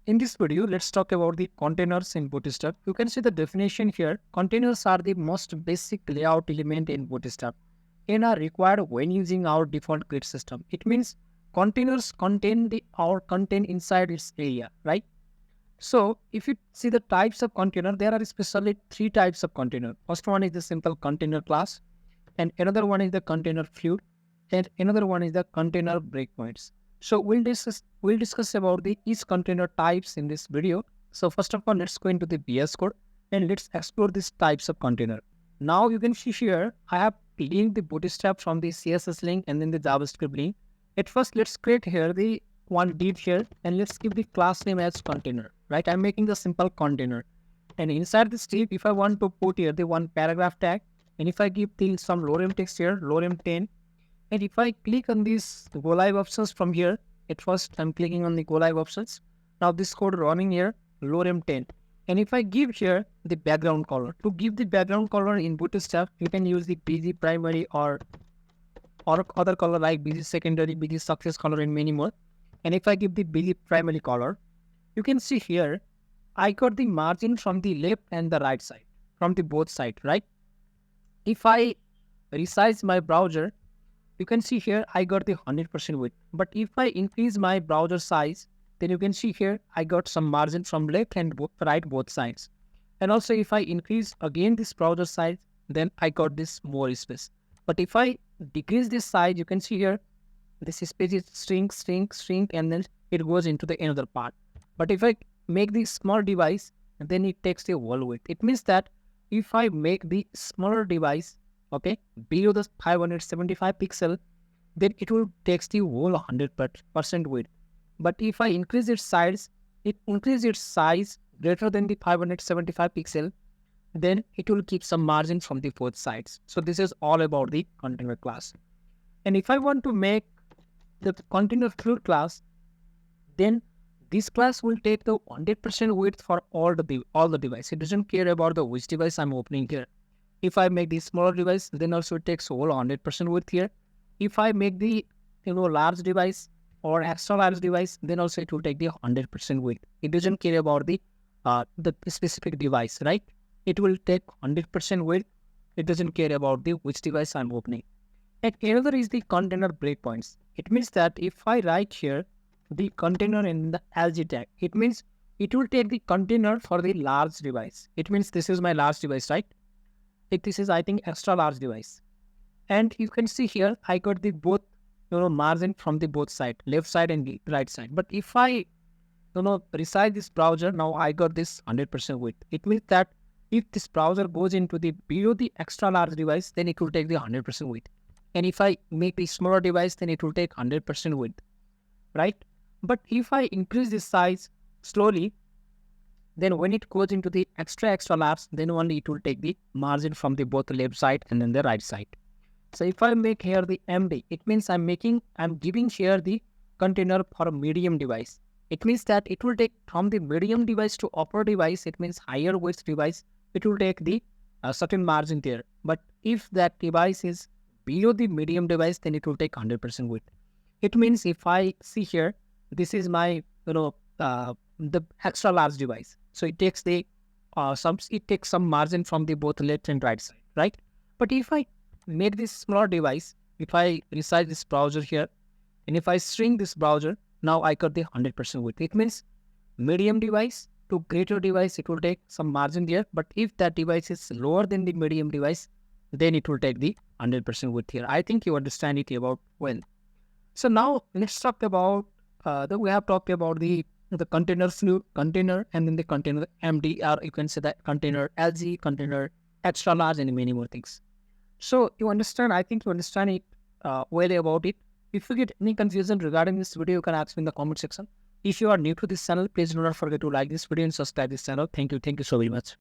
In this video, let's talk about the containers in Bootstrap. You can see the definition here. Containers are the most basic layout element in Bootstrap and are required when using our default grid system. It means containers contain our content inside its area, right? So if you see the types of container, there are especially three types of container. First one is the simple container class, and another one is the container fluid, and another one is the container breakpoints. So we'll discuss about the each container types in this video. So first of all, let's go into the VS Code and let's explore these types of container. Now you can see here, I have linked the Bootstrap from the CSS link and then the JavaScript link. At first, let's create here the one div here and let's give the class name as container, right? I'm making the simple container. And inside this div, if I want to put here the one paragraph tag, and if I give the some lorem text here, lorem 10, and if I click on these go live options from here, at first I'm clicking on the go live options. Now this code running here, lorem 10. And if I give here the background color, to give the background color in Bootstrap, you can use the BG primary or other color like BG secondary, BG success color and many more. And if I give the BG primary color, you can see here, I got the margin from the left and the right side, from the both side, right? If I resize my browser, you can see here, I got the 100% width. But if I increase my browser size, then you can see here, I got some margin from left and right both sides. And also if I increase again this browser size, then I got this more space. But if I decrease this size, you can see here, this space is shrink, and then it goes into the another part. But if I make the small device, then it takes the whole width. It means that if I make the smaller device, okay, below the 575 pixel, then it will take the whole 100% width. But if I increase its size, greater than the 575 pixel, then it will keep some margin from the both sides. So this is all about the container class. And if I want to make the container fluid class, then this class will take the 100% width for all the device. It doesn't care about the which device I'm opening here. If I make the smaller device, then also it takes whole 100% width here. If I make the large device or extra large device, then also it will take the 100% width. It doesn't care about the specific device, right? It will take 100% width. It doesn't care about the which device I'm opening. And another is the container breakpoints. It means that if I write here the container in the LG tag, it means it will take the container for the large device. It means this is my large device, right? This is, I think, extra large device. And you can see here, I got the both margin from the both side, left side and the right side. But if I resize this browser, now I got this 100% width. It means that if this browser goes into the below the extra large device, then it will take the 100% width. And if I make the smaller device, then it will take 100% width, right? But if I increase this size slowly, then when it goes into the extra large, then only it will take the margin from the both left side and then the right side. So if I make here the MD, it means I'm giving here the container for a medium device. It means that it will take from the medium device to upper device, it means higher width device, it will take the certain margin there. But if that device is below the medium device, then it will take 100% width. It means if I see here, this is my, the extra large device. So it takes some margin from the both left and right side, right? But if I make this smaller device, if I resize this browser here, and if I shrink this browser, now I got the 100% width. It means medium device to greater device, it will take some margin there. But if that device is lower than the medium device, then it will take the 100% width here. I think you understand it about well. So now let's talk about we have talked about the container fluid, container, and then the container MD, or you can say that container LG, container extra large, and many more things. So you understand, I think you understand it well about it. If you get any confusion regarding this video, you can ask me in the comment section. If you are new to this channel, please do not forget to like this video and subscribe this channel. Thank you so very much.